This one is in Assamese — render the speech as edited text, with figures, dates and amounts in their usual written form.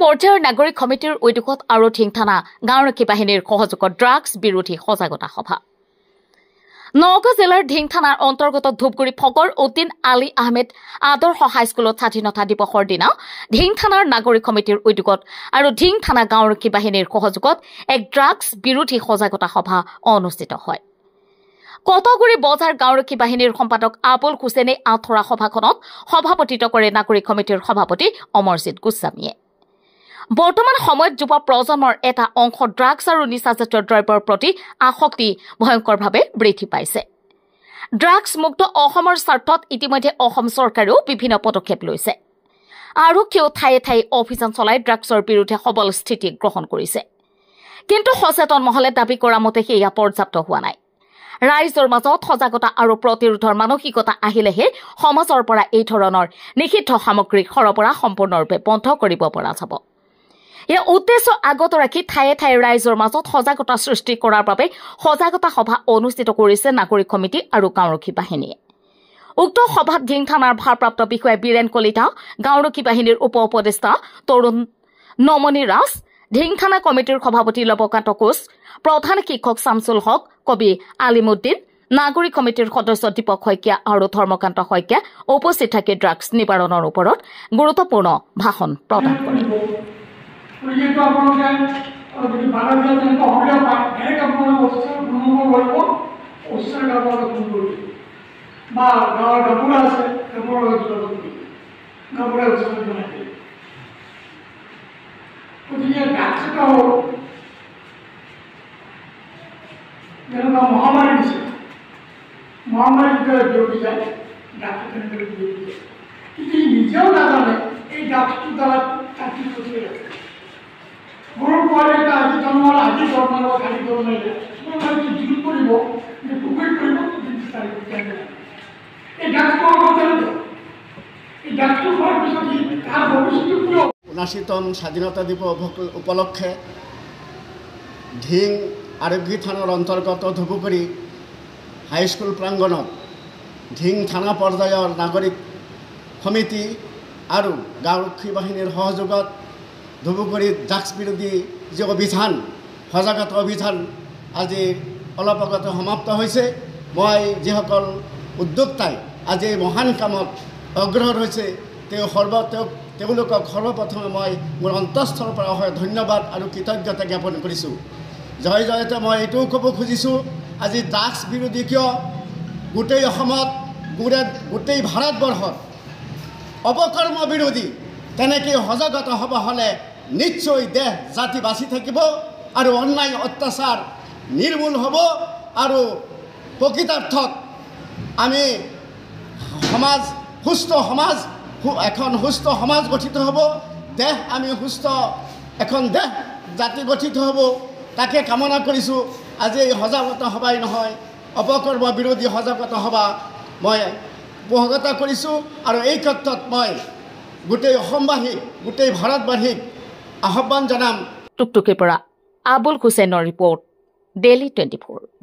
পৰ্যায়ৰ নাগৰিক কমিটিৰ উদ্যোগত আৰু ধিং থানা গাঁওৰক্ষী বাহিনীৰ সহযোগত ড্ৰাগছ বিৰোধী সজাগতা সভা নগাঁও জিলাৰ ধিং থানাৰ অন্তৰ্গত ধূপগুৰি ফকৰ উদ্দিন আলী আহমেদ আদৰ্শ হাইস্কুলত স্বাধীনতা দিৱসৰ দিনা ধিং থানাৰ নাগৰিক কমিটিৰ উদ্যোগত আৰু ধিং থানা গাঁওৰক্ষী বাহিনীৰ সহযোগত এক ড্ৰাগছ বিৰোধী সজাগতা সভা অনুষ্ঠিত হয়। কটগুৰি বজাৰ গাঁওৰক্ষী বাহিনীৰ সম্পাদক আবুল হুছেইনে আঁঠৰা সভাখনত সভাপতিত্ব কৰে নাগৰিক কমিটিৰ সভাপতি অমৰজিৎ গোস্বামীয়ে। বৰ্তমান সময়ত যুৱ প্ৰজন্মৰ এটা অংশ ড্ৰাগছ আৰু নিচাজাতীয় দ্ৰব্যৰ প্ৰতি আসক্তি ভয়ংকৰভাৱে বৃদ্ধি পাইছে। ড্ৰাগছ মুক্ত অসমৰ স্বাৰ্থত ইতিমধ্যে অসম চৰকাৰেও বিভিন্ন পদক্ষেপ লৈছে। আৰক্ষীয়েও ঠায়ে ঠায়ে অভিযান চলাই ড্ৰাগছৰ বিৰুদ্ধে সবল স্থিতি গ্ৰহণ কৰিছে। কিন্তু সচেতন মহলে দাবী কৰা মতে সেয়া পৰ্যাপ্ত হোৱা নাই। ৰাইজৰ মাজত সজাগতা আৰু প্ৰতিৰোধৰ মানসিকতা আহিলেহে সমাজৰ পৰা এই ধৰণৰ নিষিদ্ধ সামগ্ৰীৰ সৰবৰাহ সম্পূৰ্ণৰূপে বন্ধ কৰিব পৰা যাব। ইয়াৰ উদ্দেশ্য আগত ৰাখি ঠায়ে ঠায়ে ৰাইজৰ মাজত সজাগতা সৃষ্টি কৰাৰ বাবে সজাগতা সভা অনুষ্ঠিত কৰিছে নাগৰিক কমিটি আৰু গাঁওৰক্ষী বাহিনীয়ে। উক্ত সভাত ধিং থানাৰ ভাৰপ্ৰাপ্ত বিষয়া বীৰেন কলিতা, গাঁওৰক্ষী বাহিনীৰ উপ উপদেষ্টা তৰুণ নমনী ৰাজ, ধিং থানা কমিটিৰ সভাপতি লৱকান্ত কোচ, প্ৰধান শিক্ষক শামছুল হক, কবি আলিমুদ্দিন, নাগৰিক কমিটিৰ সদস্য দীপক শইকীয়া আৰু ধৰ্মকান্ত শইকীয়া উপস্থিত থাকি ড্ৰাগছ নিবাৰণৰ ওপৰত গুৰুত্বপূৰ্ণ ভাষণ প্ৰদান কৰে। মহামারী দিছে মহামারী বিরোধী যায় ডাক্তার বিরোধী যায় কিন্তু নিজেও না জানে এই ডাক্তার দ্বারা চাকরি করতে গেছে গরুর পরে আজি জন্ম আজি জন্ম খালি জন্ম জুল করব পুকুর করব এই ডাক্তার এই ডাক্তার হওয়ার পিছত তার ভবিষ্যৎ পুরো ৭৯তম স্বাধীনতা দিবস উপলক্ষে ধিং আৰক্ষী থানাৰ অন্তৰ্গত ধুবুগুৰি হাইস্কুল প্ৰাংগণত ধিং থানা পৰ্যায়ৰ নাগৰিক সমিতি আৰু গাঁওৰক্ষী বাহিনীৰ সহযোগত ধুবুগুৰিত ড্ৰাগছ বিৰোধী যি অভিযান সজাগতা অভিযান আজি অলপ আগতে সমাপ্ত হৈছে। মই যিসকল উদ্যোক্তাই আজি এই মহান কামত অগ্ৰসৰ হৈছে তেওঁলোকক সৰ্বপ্ৰথমে মই মোৰ অন্তঃস্থলৰ পৰা ধন্যবাদ আৰু কৃতজ্ঞতা জ্ঞাপন কৰিছোঁ। জয়তে মই এইটোও ক'ব খুজিছোঁ, আজি ড্ৰাগছ বিৰোধী কিয় গোটেই অসমত গোটেই ভাৰতবৰ্ষত অপকৰ্ম বিৰোধী তেনেকৈ সজাগতা হ'ব হ'লে নিশ্চয় দেশ জাতি বাচি থাকিব আৰু অন্যায় অত্যাচাৰ নিৰ্মূল হ'ব আৰু প্ৰকৃতাৰ্থত আমি সমাজ সুস্থ সমাজ এখন সুস্থ সমাজ গঠিত হ'ব, দেশ আমি সুস্থ এখন দেশ জাতি গঠিত হ'ব। তাকে কামনা কৰিছোঁ। আজি এই সজাগতা সভাই নহয় অপকৰ্ম বিৰোধী সজাগতা সভা মই উপভোগতা কৰিছোঁ আৰু এই ক্ষেত্ৰত মই গোটেই অসমবাসীক গোটেই ভাৰতবাসীক আহ্বান জনাম। টুকটুকিৰ পৰা আবুল হুছেইনৰ ৰিপৰ্ট, ডেইলি 24।